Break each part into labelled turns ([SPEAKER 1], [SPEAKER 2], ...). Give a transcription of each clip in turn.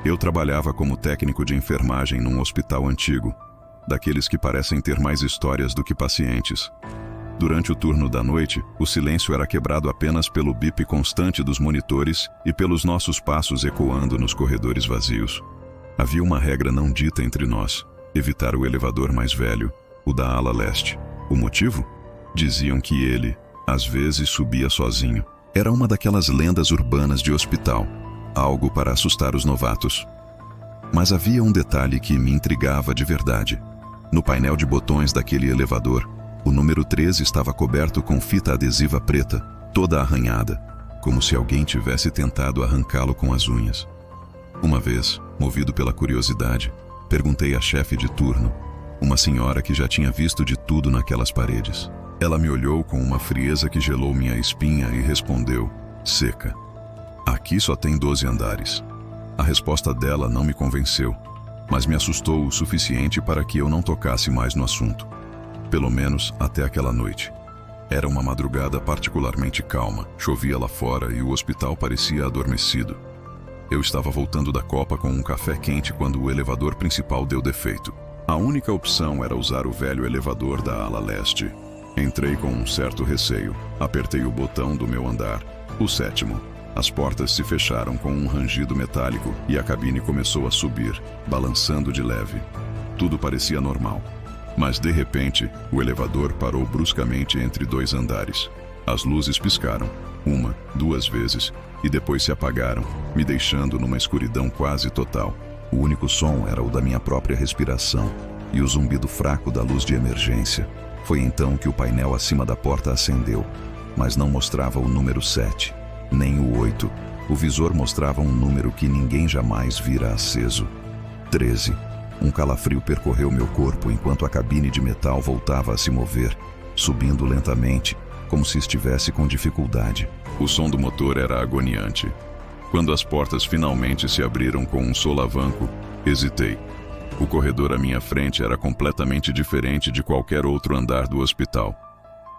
[SPEAKER 1] Eu trabalhava como técnico de enfermagem num hospital antigo, daqueles que parecem ter mais histórias do que pacientes. Durante o turno da noite, o silêncio era quebrado apenas pelo bip constante dos monitores e pelos nossos passos ecoando nos corredores vazios. Havia uma regra não dita entre nós: evitar o elevador mais velho, o da ala leste. O motivo? Diziam que ele, às vezes, subia sozinho. Era uma daquelas lendas urbanas de hospital, algo para assustar os novatos. Mas havia um detalhe que me intrigava de verdade. No painel de botões daquele elevador, o número 13 estava coberto com fita adesiva preta, toda arranhada, como se alguém tivesse tentado arrancá-lo com as unhas. Uma vez, movido pela curiosidade, perguntei à chefe de turno, uma senhora que já tinha visto de tudo naquelas paredes. Ela me olhou com uma frieza que gelou minha espinha e respondeu, seca: "Aqui só tem 12 andares." A resposta dela não me convenceu, mas me assustou o suficiente para que eu não tocasse mais no assunto. Pelo menos até aquela noite. Era uma madrugada particularmente calma, chovia lá fora e o hospital parecia adormecido. Eu estava voltando da copa com um café quente quando o elevador principal deu defeito. A única opção era usar o velho elevador da ala leste. Entrei com um certo receio, apertei o botão do meu andar, o 7º. As portas se fecharam com um rangido metálico e a cabine começou a subir, balançando de leve. Tudo parecia normal. Mas, de repente, o elevador parou bruscamente entre 2 andares. As luzes piscaram, 1, 2 vezes, e depois se apagaram, me deixando numa escuridão quase total. O único som era o da minha própria respiração e o zumbido fraco da luz de emergência. Foi então que o painel acima da porta acendeu, mas não mostrava o número 7, nem o 8. O visor mostrava um número que ninguém jamais vira aceso: 13. Um calafrio percorreu meu corpo enquanto a cabine de metal voltava a se mover, subindo lentamente, como se estivesse com dificuldade. O som do motor era agoniante. Quando as portas finalmente se abriram com um solavanco, hesitei. O corredor à minha frente era completamente diferente de qualquer outro andar do hospital.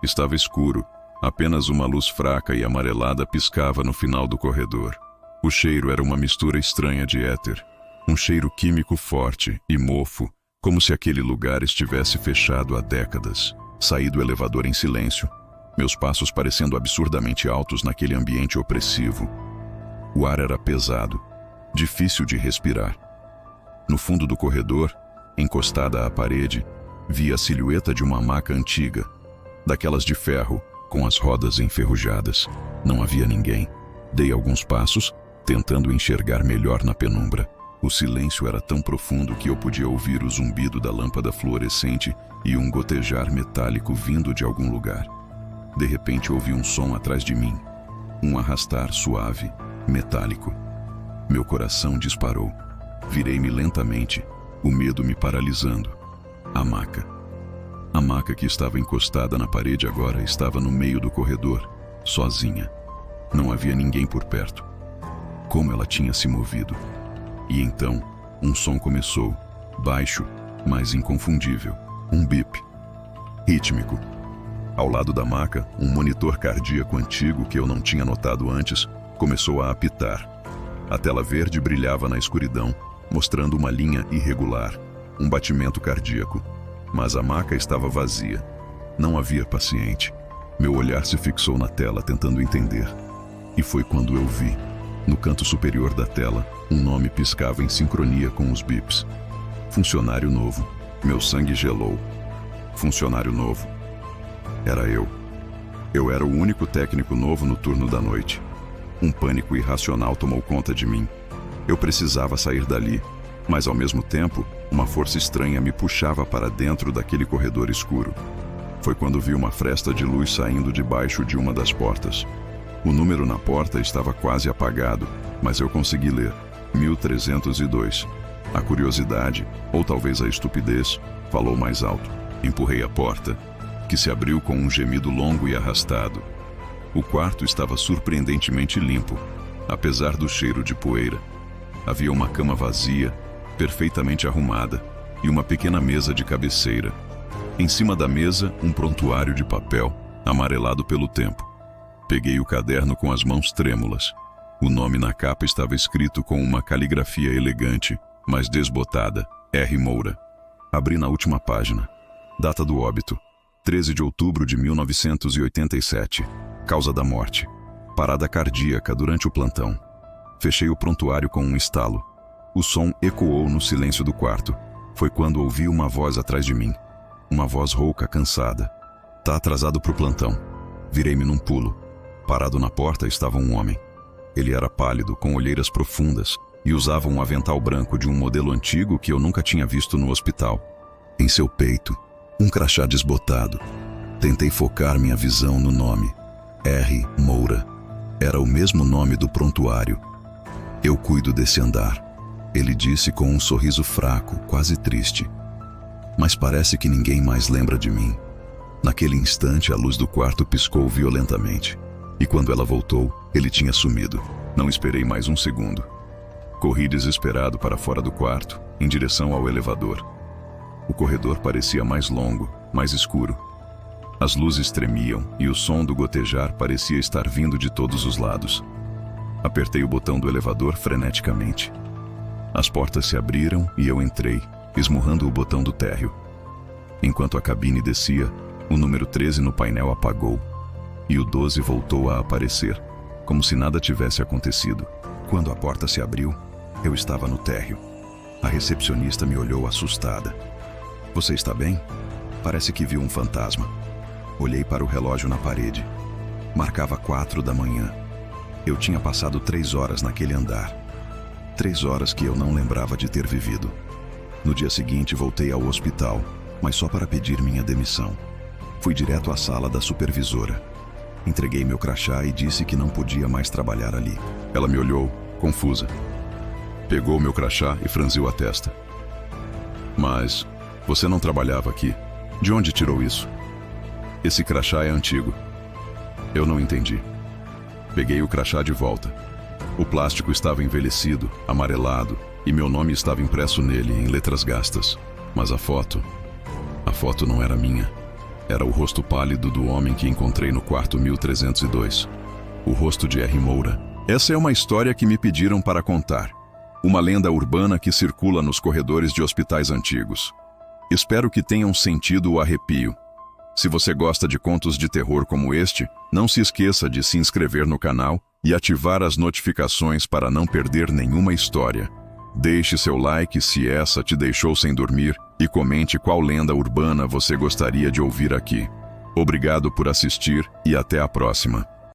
[SPEAKER 1] Estava escuro, apenas uma luz fraca e amarelada piscava no final do corredor. O cheiro era uma mistura estranha de éter. Um cheiro químico forte e mofo, como se aquele lugar estivesse fechado há décadas. Saí do elevador em silêncio, meus passos parecendo absurdamente altos naquele ambiente opressivo. O ar era pesado, difícil de respirar. No fundo do corredor, encostada à parede, vi a silhueta de uma maca antiga, daquelas de ferro, com as rodas enferrujadas. Não havia ninguém. Dei alguns passos, tentando enxergar melhor na penumbra. O silêncio era tão profundo que eu podia ouvir o zumbido da lâmpada fluorescente e um gotejar metálico vindo de algum lugar. De repente ouvi um som atrás de mim, um arrastar suave, metálico. Meu coração disparou. Virei-me lentamente, o medo me paralisando. A maca. A maca que estava encostada na parede agora estava no meio do corredor, sozinha. Não havia ninguém por perto. Como ela tinha se movido? E então, um som começou, baixo, mas inconfundível. Um bip, rítmico. Ao lado da maca, um monitor cardíaco antigo que eu não tinha notado antes começou a apitar. A tela verde brilhava na escuridão, mostrando uma linha irregular, um batimento cardíaco. Mas a maca estava vazia. Não havia paciente. Meu olhar se fixou na tela, tentando entender. E foi quando eu vi, no canto superior da tela, um nome piscava em sincronia com os bips. Funcionário novo. Meu sangue gelou. Funcionário novo. Era eu. Eu era o único técnico novo no turno da noite. Um pânico irracional tomou conta de mim. Eu precisava sair dali, mas ao mesmo tempo, uma força estranha me puxava para dentro daquele corredor escuro. Foi quando vi uma fresta de luz saindo debaixo de uma das portas. O número na porta estava quase apagado, mas eu consegui ler: 1302. A curiosidade, ou talvez a estupidez, falou mais alto. Empurrei a porta, que se abriu com um gemido longo e arrastado. O quarto estava surpreendentemente limpo, apesar do cheiro de poeira. Havia uma cama vazia, perfeitamente arrumada, e uma pequena mesa de cabeceira. Em cima da mesa, um prontuário de papel, amarelado pelo tempo. Peguei o caderno com as mãos trêmulas. O nome na capa estava escrito com uma caligrafia elegante, mas desbotada: R. Moura. Abri na última página. Data do óbito: 13 de outubro de 1987. Causa da morte: parada cardíaca durante o plantão. Fechei o prontuário com um estalo. O som ecoou no silêncio do quarto. Foi quando ouvi uma voz atrás de mim. Uma voz rouca, cansada. Tá atrasado pro plantão. Virei-me num pulo. Parado na porta estava um homem. Ele era pálido, com olheiras profundas, e usava um avental branco de um modelo antigo que eu nunca tinha visto no hospital. Em seu peito, um crachá desbotado. Tentei focar minha visão no nome. R. Moura. Era o mesmo nome do prontuário. Eu cuido desse andar, ele disse com um sorriso fraco, quase triste. Mas parece que ninguém mais lembra de mim. Naquele instante, a luz do quarto piscou violentamente. E quando ela voltou, ele tinha sumido. Não esperei mais um segundo. Corri desesperado para fora do quarto, em direção ao elevador. O corredor parecia mais longo, mais escuro. As luzes tremiam e o som do gotejar parecia estar vindo de todos os lados. Apertei o botão do elevador freneticamente. As portas se abriram e eu entrei, esmurrando o botão do térreo. Enquanto a cabine descia, o número 13 no painel apagou, e o 12 voltou a aparecer, como se nada tivesse acontecido. Quando a porta se abriu, eu estava no térreo. A recepcionista me olhou assustada. Você está bem? Parece que viu um fantasma. Olhei para o relógio na parede. Marcava 4 da manhã. Eu tinha passado 3 horas naquele andar. 3 horas que eu não lembrava de ter vivido. No dia seguinte voltei ao hospital, mas só para pedir minha demissão. Fui direto à sala da supervisora. Entreguei meu crachá e disse que não podia mais trabalhar ali. Ela me olhou, confusa. Pegou meu crachá e franziu a testa. Mas você não trabalhava aqui. De onde tirou isso? Esse crachá é antigo. Eu não entendi. Peguei o crachá de volta. O plástico estava envelhecido, amarelado, e meu nome estava impresso nele em letras gastas. Mas a foto não era minha. Era o rosto pálido do homem que encontrei no quarto 1302. O rosto de R. Moura. Essa é uma história que me pediram para contar. Uma lenda urbana que circula nos corredores de hospitais antigos. Espero que tenham sentido o arrepio. Se você gosta de contos de terror como este, não se esqueça de se inscrever no canal e ativar as notificações para não perder nenhuma história. Deixe seu like se essa te deixou sem dormir e comente qual lenda urbana você gostaria de ouvir aqui. Obrigado por assistir e até a próxima.